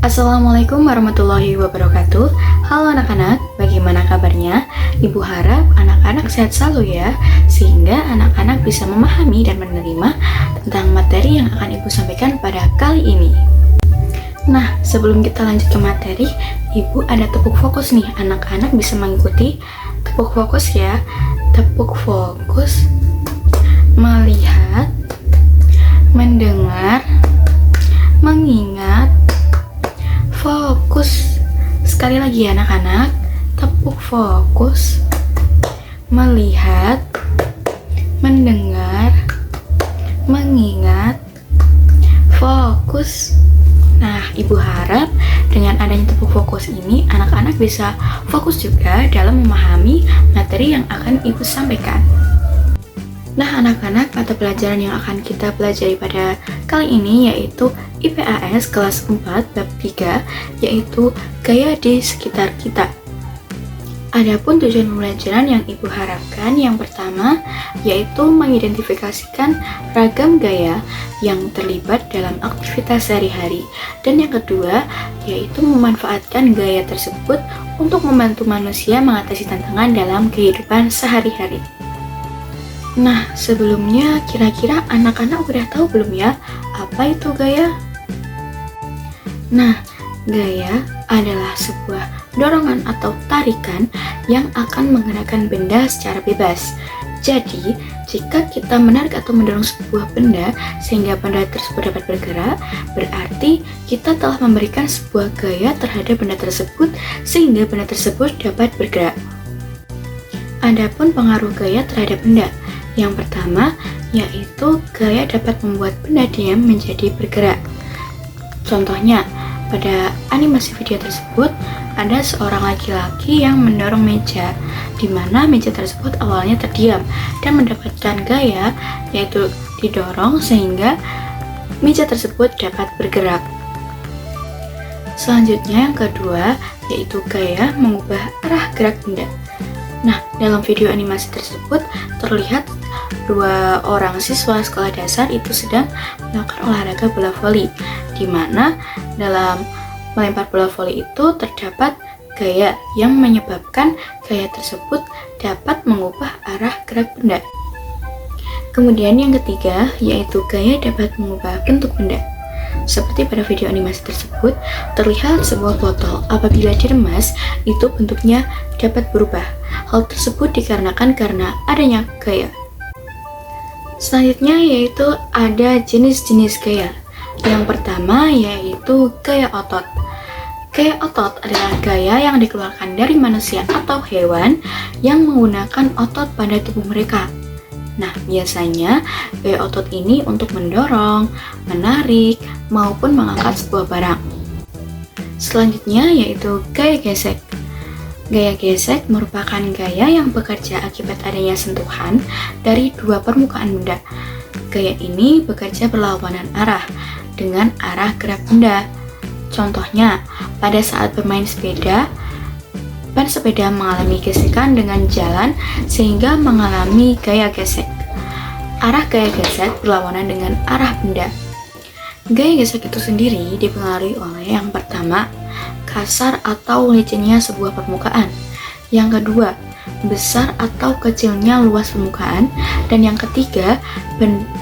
Assalamualaikum warahmatullahi wabarakatuh. Halo anak-anak, bagaimana kabarnya? Ibu harap anak-anak sehat selalu ya, sehingga anak-anak bisa memahami dan menerima tentang materi yang akan Ibu sampaikan pada kali ini. Nah, sebelum kita lanjut ke materi, Ibu ada tepuk fokus nih. Anak-anak bisa mengikuti tepuk fokus ya. Tepuk fokus, melihat, mendengar, mengingat, fokus. Sekali lagi ya anak-anak, tepuk fokus, melihat, mendengar, mengingat, fokus. Nah, Ibu harap dengan adanya tepuk fokus ini, anak-anak bisa fokus juga dalam memahami materi yang akan Ibu sampaikan. Nah, anak-anak, mata pelajaran yang akan kita pelajari pada kali ini yaitu IPAS kelas 4 bab 3, yaitu gaya di sekitar kita. Adapun tujuan pembelajaran yang Ibu harapkan yang pertama yaitu mengidentifikasikan ragam gaya yang terlibat dalam aktivitas sehari-hari, dan yang kedua yaitu memanfaatkan gaya tersebut untuk membantu manusia mengatasi tantangan dalam kehidupan sehari-hari. Nah, sebelumnya kira-kira anak-anak udah tahu belum ya apa itu gaya? Nah, gaya adalah sebuah dorongan atau tarikan yang akan menggerakkan benda secara bebas. Jadi, jika kita menarik atau mendorong sebuah benda sehingga benda tersebut dapat bergerak, berarti kita telah memberikan sebuah gaya terhadap benda tersebut sehingga benda tersebut dapat bergerak. Adapun pengaruh gaya terhadap benda, yang pertama yaitu gaya dapat membuat benda diam menjadi bergerak. Contohnya, pada animasi video tersebut ada seorang laki-laki yang mendorong meja, di mana meja tersebut awalnya terdiam dan mendapatkan gaya yaitu didorong sehingga meja tersebut dapat bergerak. Selanjutnya yang kedua yaitu gaya mengubah arah gerak benda. Nah, dalam video animasi tersebut terlihat dua orang siswa sekolah dasar itu sedang melakukan olahraga bola voli, di mana dalam melempar bola voli itu terdapat gaya yang menyebabkan gaya tersebut dapat mengubah arah gerak benda. Kemudian yang ketiga yaitu gaya dapat mengubah bentuk benda. Seperti pada video animasi tersebut, terlihat sebuah botol apabila diremas itu bentuknya dapat berubah. Hal tersebut dikarenakan karena adanya gaya. Selanjutnya yaitu ada jenis-jenis gaya. Yang pertama yaitu gaya otot. Gaya otot adalah gaya yang dikeluarkan dari manusia atau hewan yang menggunakan otot pada tubuh mereka. Nah, biasanya gaya otot ini untuk mendorong, menarik, maupun mengangkat sebuah barang. Selanjutnya yaitu gaya gesek. Gaya gesek merupakan gaya yang bekerja akibat adanya sentuhan dari dua permukaan benda. Gaya ini bekerja berlawanan arah dengan arah gerak benda. Contohnya, pada saat bermain sepeda, ban sepeda mengalami gesekan dengan jalan sehingga mengalami gaya gesek. Arah gaya gesek berlawanan dengan arah benda. Gaya gesek itu sendiri dipengaruhi oleh yang pertama, kasar atau licinnya sebuah permukaan. Yang kedua, besar atau kecilnya luas permukaan. Dan yang ketiga,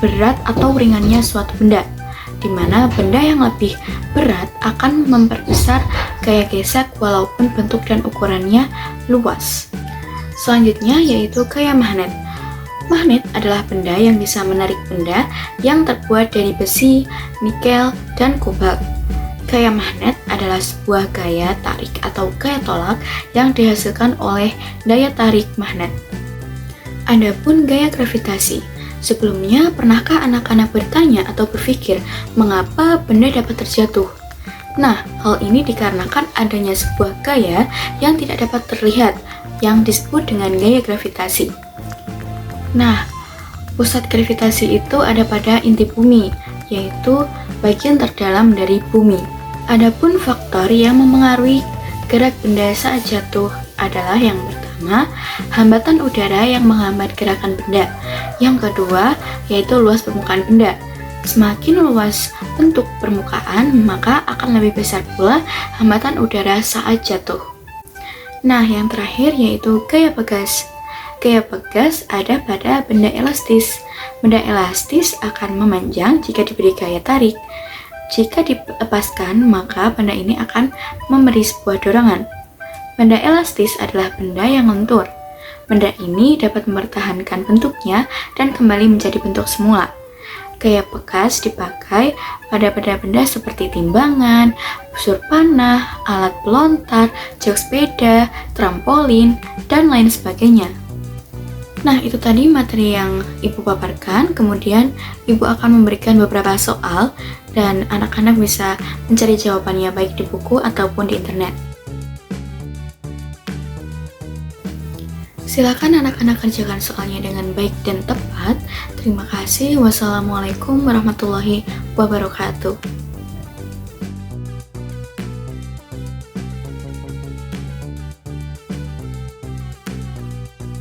berat atau ringannya suatu benda, di mana benda yang lebih berat akan memperbesar gaya gesek walaupun bentuk dan ukurannya luas. Selanjutnya yaitu gaya magnet. Magnet adalah benda yang bisa menarik benda yang terbuat dari besi, nikel, dan kobalt. Gaya magnet adalah sebuah gaya tarik atau gaya tolak yang dihasilkan oleh daya tarik magnet. Adapun gaya gravitasi. Sebelumnya, pernahkah anak-anak bertanya atau berpikir mengapa benda dapat terjatuh? Nah, hal ini dikarenakan adanya sebuah gaya yang tidak dapat terlihat, yang disebut dengan gaya gravitasi. Nah, pusat gravitasi itu ada pada inti bumi, yaitu bagian terdalam dari bumi. Adapun faktor yang memengaruhi gerak benda saat jatuh adalah yang pertama, hambatan udara yang menghambat gerakan benda. Yang kedua, yaitu luas permukaan benda. Semakin luas bentuk permukaan, maka akan lebih besar pula hambatan udara saat jatuh. Nah, yang terakhir yaitu gaya pegas. Gaya pegas ada pada benda elastis. Benda elastis akan memanjang jika diberi gaya tarik. Jika dilepaskan, maka benda ini akan memberi sebuah dorongan. Benda elastis adalah benda yang lentur. Benda ini dapat mempertahankan bentuknya dan kembali menjadi bentuk semula. Gaya pegas dipakai pada benda-benda seperti timbangan, busur panah, alat pelontar, jok sepeda, trampolin, dan lain sebagainya. Nah, itu tadi materi yang Ibu paparkan. Kemudian Ibu akan memberikan beberapa soal dan anak-anak bisa mencari jawabannya baik di buku ataupun di internet. Silakan anak-anak kerjakan soalnya dengan baik dan tepat. Terima kasih. Wassalamualaikum warahmatullahi wabarakatuh.